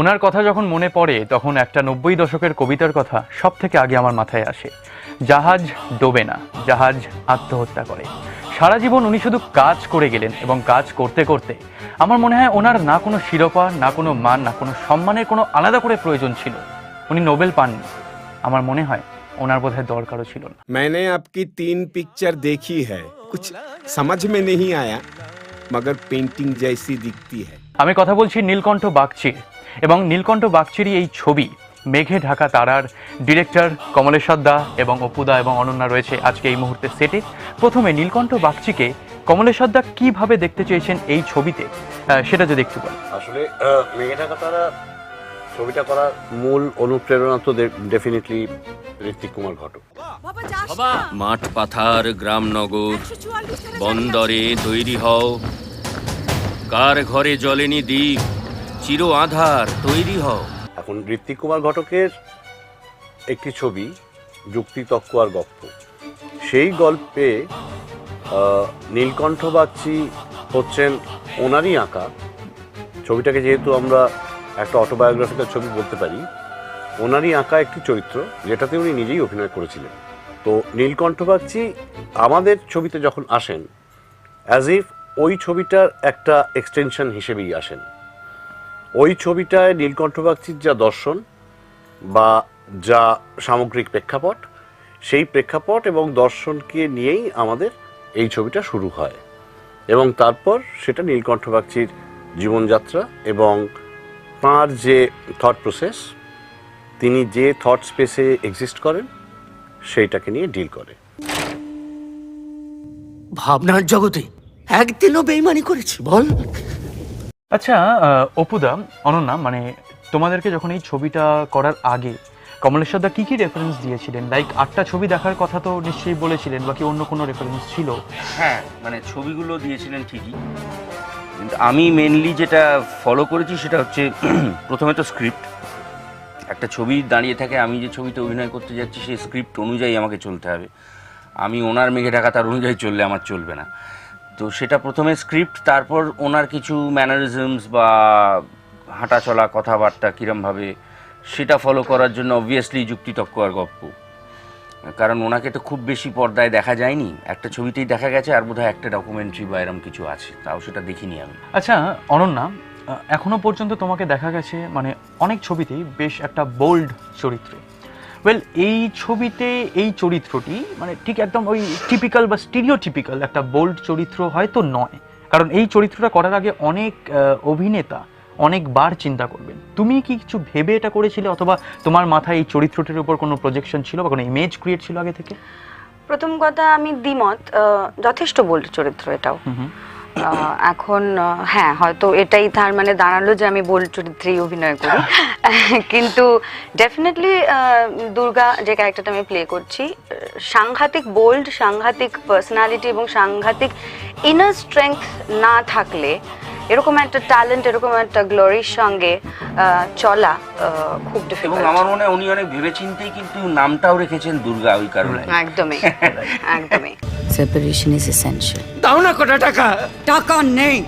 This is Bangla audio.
ওনার কথা যখন মনে পড়ে তখন একটা 90 দশকের কবিতার কথা সব থেকে আগে আমার মাথায় আসে। জাহাজ ডোবে না, জাহাজ আত্মহত্যা করে। সারা জীবন উনি শুধু কাজ করে গেলেন এবং কাজ করতে করতে আমার মনে হয় ওনার না কোনো শিরোপা, না কোনো মান, না কোনো সম্মানের কোনো আলাদা করে প্রয়োজন ছিল। উনি নোবেল পাননি, আমার মনে হয় ওনার বোধহয় দরকারও ছিল না। मैंने आपकी 3 पिक्चर देखी है, कुछ समझ में नहीं आया मगर पेंटिंग जैसी दिखती है। আমি কথা বলছি নীলকণ্ঠ বাগচির, এবং নীলকণ্ঠ বাগচিরই এই ছবি মেঘে ঢাকা তারার ডিরেক্টর কমলেশ্বর দা এবং অপুদা এবং অনন্যা রয়েছে আজকে এই মুহূর্তে সেটে। প্রথমে নীলকণ্ঠ বাগচিকে কমলেশ্বর দা কিভাবে দেখতে চেয়েছেন এই ছবিতে সেটা যদি একটু বলেন। আসলে মেঘে ঢাকা তারা ছবিটা করার মূল অনুপ্রেরণা তো ডেফিনেটলি ঋত্বিক কুমার ঘটক। মাঠ পাথার গ্রাম নগর বন্দরে তৈরি হও, কার ঘরে জ্বলেনি দ্বীপ চির আধার তৈরি হও। এখন ঋত্বিক কুমার ঘটকের একটি ছবি যুক্তি তক্ক আর গল্প, সেই গল্পে নীলকণ্ঠ বাগচি হচ্ছেন ওনারই আঁকা। ছবিটাকে যেহেতু আমরা একটা অটোবায়োগ্রাফিক্যাল ছবি বলতে পারি, ওনারই আঁকা একটি চরিত্র যেটাতে উনি নিজেই অভিনয় করেছিলেন। তো নীলকণ্ঠ বাগচি আমাদের ছবিতে যখন আসেন অ্যাজ ইফ ওই ছবিটার একটা এক্সটেনশন হিসেবেই আসেন। ওই ছবিটায় নীলকণ্ঠ বাগচির যা দর্শন বা যা সামগ্রিক প্রেক্ষাপট, সেই প্রেক্ষাপট এবং দর্শনকে নিয়েই আমাদের এই ছবিটা শুরু হয়, এবং তারপর সেটা নীলকণ্ঠ বাগচির জীবনযাত্রা এবং তাঁর যে থট প্রসেস, তিনি যে থট স্পেসে এক্সিস্ট করেন সেইটাকে নিয়ে ডিল করে। ভাবনার জগতে একদিনও বেইমানি করেছি বল? আচ্ছা অপুদা, অনন্যা, মানে তোমাদেরকে যখন এই ছবিটা করার আগে কমলেশ্বর দা কি রেফারেন্স দিয়েছিলেন? লাইক 8টা ছবি দেখার কথা তো নিশ্চয়ই বলেছিলেন, বাকি অন্য কোনো রেফারেন্স ছিল? হ্যাঁ, মানে ছবিগুলো দিয়েছিলেন ঠিকই, কিন্তু আমি মেনলি যেটা ফলো করেছি সেটা হচ্ছে প্রথমে তো স্ক্রিপ্ট। একটা ছবি দাঁড়িয়ে থাকে, আমি যে ছবিতে অভিনয় করতে যাচ্ছি সেই স্ক্রিপ্ট অনুযায়ী আমাকে চলতে হবে। আমি ওনার মেঘে ঢাকা তার অনুযায়ী চললে আমার চলবে না। তো সেটা প্রথমে স্ক্রিপ্ট, তারপর ওনার কিছু ম্যানারিজমস বা হাঁটা চলা কথাবার্তা কীরমভাবে, সেটা ফলো করার জন্য অবভিয়াসলি যুক্তিতক্ক আর গপ্প। কারণ ওনাকে তো খুব বেশি পর্দায় দেখা যায়নি, একটা ছবিতেই দেখা গেছে, আর বোধহয় একটা ডকুমেন্টারি বা এরম কিছু আছে, তাও সেটা দেখিনি আমি। আচ্ছা অনন্যা, এখনো পর্যন্ত তোমাকে দেখা গেছে মানে অনেক ছবিতেই বেশ একটা বোল্ড চরিত্রে। ওয়েল, এই ছবিতে এই চরিত্রটি মানে ঠিক একদম ওই টিপিক্যাল বা স্টিরিওটিপিক্যাল একটা বোল্ড চরিত্র হয়তো নয়, কারণ এই চরিত্রটা করার আগে অনেক অভিনেতা অনেকবার চিন্তা করবেন। তুমি কি কিছু ভেবে এটা করেছিলে, অথবা তোমার মাথায় এই চরিত্রটির উপর কোনো প্রজেকশন ছিল বা কোনো ইমেজ ক্রিয়েট ছিল আগে থেকে? প্রথম কথা, আমি দ্বিমত, যথেষ্ট বোল্ড চরিত্র এটাও। এখন হ্যাঁ, হয়তো এটাই তার মানে দাঁড়ালো যে আমি বোল্ড চরিত্রেই অভিনয় করি, কিন্তু ডেফিনেটলি দুর্গা যে ক্যারেক্টারটা আমি প্লে করছি, সাংঘাতিক বোল্ড, সাংঘাতিক পার্সোনালিটি এবং সাংঘাতিক ইনার স্ট্রেংথ না থাকলে এরকম একটা ট্যালেন্ট, এরকম একটা গ্লোরির সঙ্গে চলা খুব ডিফিকাল্ট। এবং আমার মনে হয় উনি অনেক ভেবেচিন্তেই কিন্তু নামটাও রেখেছেন দুর্গা ওই কারণে। একদমই একদমই। Separation is essential. দাও না কটা টাকা। টাকা নেই।